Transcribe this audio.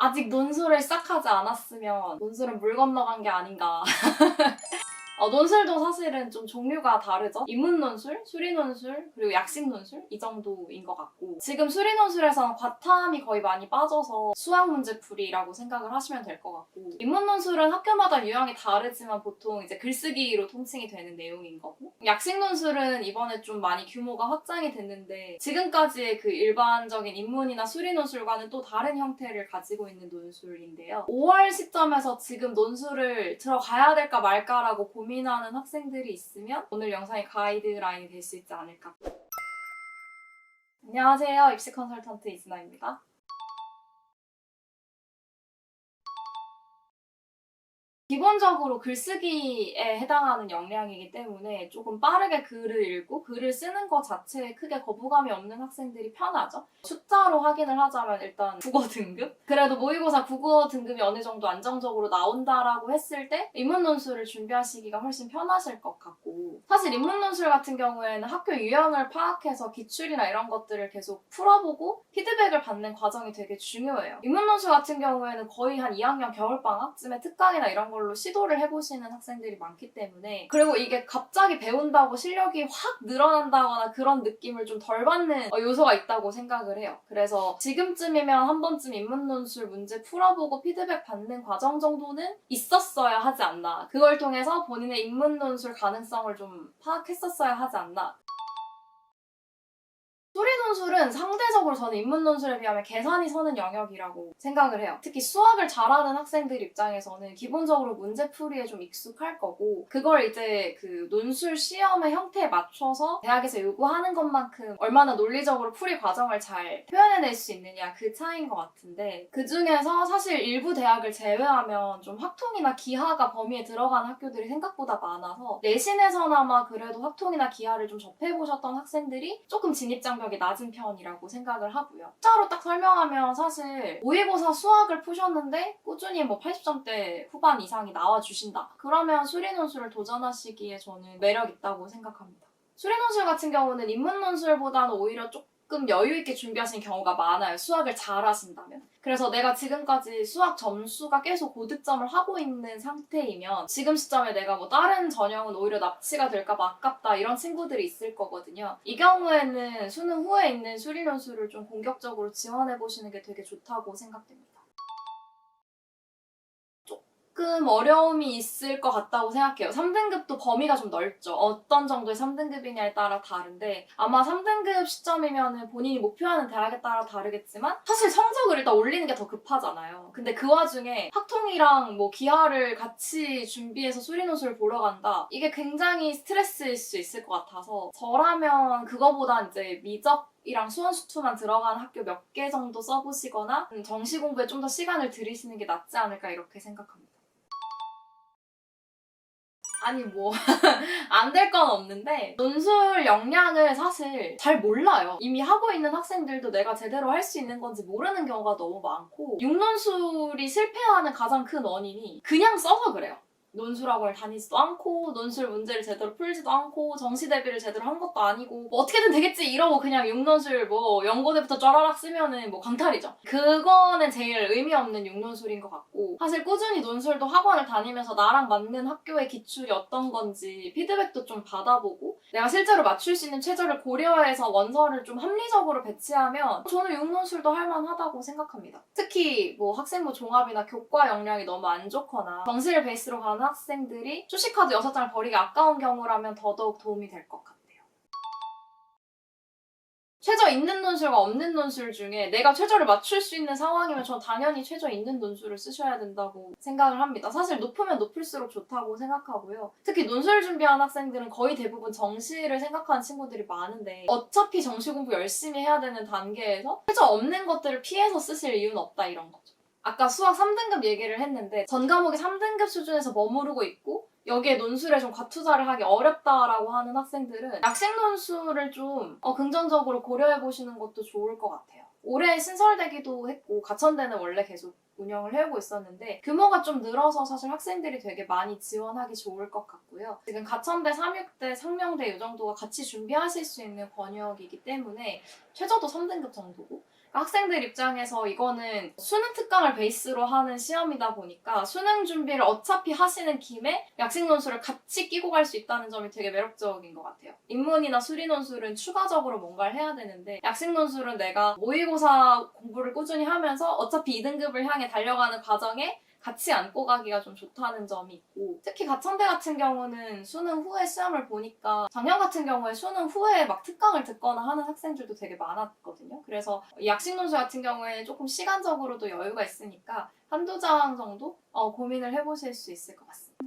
아직 논술을 시작하지 않았으면 논술은 물 건너간 게 아닌가. 논술도 사실은 좀 종류가 다르죠. 입문논술, 수리논술, 그리고 약식논술 이 정도인 것 같고, 지금 수리논술에서는 과탐이 거의 많이 빠져서 수학 문제풀이라고 생각을 하시면 될 것 같고, 입문논술은 학교마다 유형이 다르지만 보통 이제 글쓰기로 통칭이 되는 내용인 거고, 약식논술은 이번에 좀 많이 규모가 확장이 됐는데 지금까지의 그 일반적인 입문이나 수리논술과는 또 다른 형태를 가지고 있는 논술인데요. 5월 시점에서 지금 논술을 들어가야 될까 말까라고 고민하는 학생들이 있으면 오늘 영상이 가이드라인이 될 수 있지 않을까. 안녕하세요. 입시 컨설턴트 이진아입니다. 기본적으로 글쓰기에 해당하는 역량이기 때문에 조금 빠르게 글을 읽고 글을 쓰는 것 자체에 크게 거부감이 없는 학생들이 편하죠. 숫자로 확인을 하자면 일단 국어 등급? 그래도 모의고사 국어 등급이 어느 정도 안정적으로 나온다라고 했을 때 입문논술을 준비하시기가 훨씬 편하실 것 같고, 사실 입문논술 같은 경우에는 학교 유형을 파악해서 기출이나 이런 것들을 계속 풀어보고 피드백을 받는 과정이 되게 중요해요. 입문논술 같은 경우에는 거의 한 2학년 겨울방학쯤에 특강이나 이런 걸로 시도를 해보시는 학생들이 많기 때문에, 그리고 이게 갑자기 배운다고 실력이 확 늘어난다거나 그런 느낌을 좀 덜 받는 요소가 있다고 생각을 해요. 그래서 지금쯤이면 한 번쯤 입문논술 문제 풀어보고 피드백 받는 과정 정도는 있었어야 하지 않나, 그걸 통해서 본인의 입문논술 가능성을 좀 파악했었어야 하지 않나. 수리논술은 상대적으로 저는 입문논술에 비하면 계산이 서는 영역이라고 생각을 해요. 특히 수학을 잘하는 학생들 입장에서는 기본적으로 문제풀이에 좀 익숙할 거고, 그걸 이제 그 논술 시험의 형태에 맞춰서 대학에서 요구하는 것만큼 얼마나 논리적으로 풀이 과정을 잘 표현해낼 수 있느냐, 그 차이인 것 같은데, 그 중에서 사실 일부 대학을 제외하면 좀 확통이나 기하가 범위에 들어가는 학교들이 생각보다 많아서 내신에서나마 그래도 확통이나 기하를 좀 접해보셨던 학생들이 조금 진입장벽이 낮은 편이라고 생각을 하고요. 숫자로 딱 설명하면 사실 모의고사 수학을 푸셨는데 꾸준히 뭐 80점대 후반 이상이 나와주신다, 그러면 수리논술을 도전하시기에 저는 매력 있다고 생각합니다. 수리논술 같은 경우는 입문논술보다는 오히려 조금 여유 있게 준비하시는 경우가 많아요. 수학을 잘 하신다면. 그래서 내가 지금까지 수학 점수가 계속 고득점을 하고 있는 상태이면 지금 시점에 내가 뭐 다른 전형은 오히려 납치가 될까 봐 아깝다, 이런 친구들이 있을 거거든요. 이 경우에는 수능 후에 있는 수리논술을 좀 공격적으로 지원해보시는 게 되게 좋다고 생각됩니다. 조금 어려움이 있을 것 같다고 생각해요. 3등급도 범위가 좀 넓죠. 어떤 정도의 3등급이냐에 따라 다른데, 아마 3등급 시점이면 본인이 목표하는 대학에 따라 다르겠지만 사실 성적을 일단 올리는 게 더 급하잖아요. 근데 그 와중에 학통이랑 뭐 기하를 같이 준비해서 수리논술을 보러 간다, 이게 굉장히 스트레스일 수 있을 것 같아서 저라면 그거보다 이제 미적 이랑 수원수투만 들어간 학교 몇 개 정도 써보시거나 정시 공부에 좀 더 시간을 들이시는 게 낫지 않을까, 이렇게 생각합니다. 아니 뭐 안 될 건 없는데, 논술 역량을 사실 잘 몰라요. 이미 하고 있는 학생들도 내가 제대로 할 수 있는 건지 모르는 경우가 너무 많고, 육논술이 실패하는 가장 큰 원인이 그냥 써서 그래요. 논술학원을 다니지도 않고 논술 문제를 제대로 풀지도 않고 정시 대비를 제대로 한 것도 아니고 뭐 어떻게든 되겠지 이러고 그냥 육논술 뭐 연고대부터 쫘라락 쓰면은 뭐 강탈이죠. 그거는 제일 의미 없는 육논술인 것 같고, 사실 꾸준히 논술도 학원을 다니면서 나랑 맞는 학교의 기출이 어떤 건지 피드백도 좀 받아보고 내가 실제로 맞출 수 있는 최저를 고려해서 원서를 좀 합리적으로 배치하면 저는 육논술도 할만하다고 생각합니다. 특히 뭐 학생부 종합이나 교과 역량이 너무 안 좋거나 정시를 베이스로 가는 학생들이 수시카드 6장을 버리기 아까운 경우라면 더더욱 도움이 될 것 같아요. 최저 있는 논술과 없는 논술 중에 내가 최저를 맞출 수 있는 상황이면 전 당연히 최저 있는 논술을 쓰셔야 된다고 생각을 합니다. 사실 높으면 높을수록 좋다고 생각하고요. 특히 논술 준비하는 학생들은 거의 대부분 정시를 생각하는 친구들이 많은데 어차피 정시 공부 열심히 해야 되는 단계에서 최저 없는 것들을 피해서 쓰실 이유는 없다, 이런 거죠. 아까 수학 3등급 얘기를 했는데 전 과목이 3등급 수준에서 머무르고 있고 여기에 논술에 좀 과투자를 하기 어렵다라고 하는 학생들은 약식 논술을 좀 긍정적으로 고려해보시는 것도 좋을 것 같아요. 올해 신설되기도 했고 가천대는 원래 계속 운영을 해오고 있었는데 규모가 좀 늘어서 사실 학생들이 되게 많이 지원하기 좋을 것 같고요. 지금 가천대, 삼육대, 상명대 이 정도가 같이 준비하실 수 있는 권역이기 때문에 최저도 3등급 정도고, 학생들 입장에서 이거는 수능 특강을 베이스로 하는 시험이다 보니까 수능 준비를 어차피 하시는 김에 약식 논술을 같이 끼고 갈 수 있다는 점이 되게 매력적인 것 같아요. 인문이나 수리 논술은 추가적으로 뭔가를 해야 되는데 약식 논술은 내가 모의고사 공부를 꾸준히 하면서 어차피 2등급을 향해 달려가는 과정에 같이 안고 가기가 좀 좋다는 점이 있고, 특히 가천대 같은 경우는 수능 후에 시험을 보니까 작년 같은 경우에 수능 후에 막 특강을 듣거나 하는 학생들도 되게 많았거든요. 그래서 이 약식 논술 같은 경우에는 조금 시간적으로도 여유가 있으니까 한두 장 정도 고민을 해보실 수 있을 것 같습니다.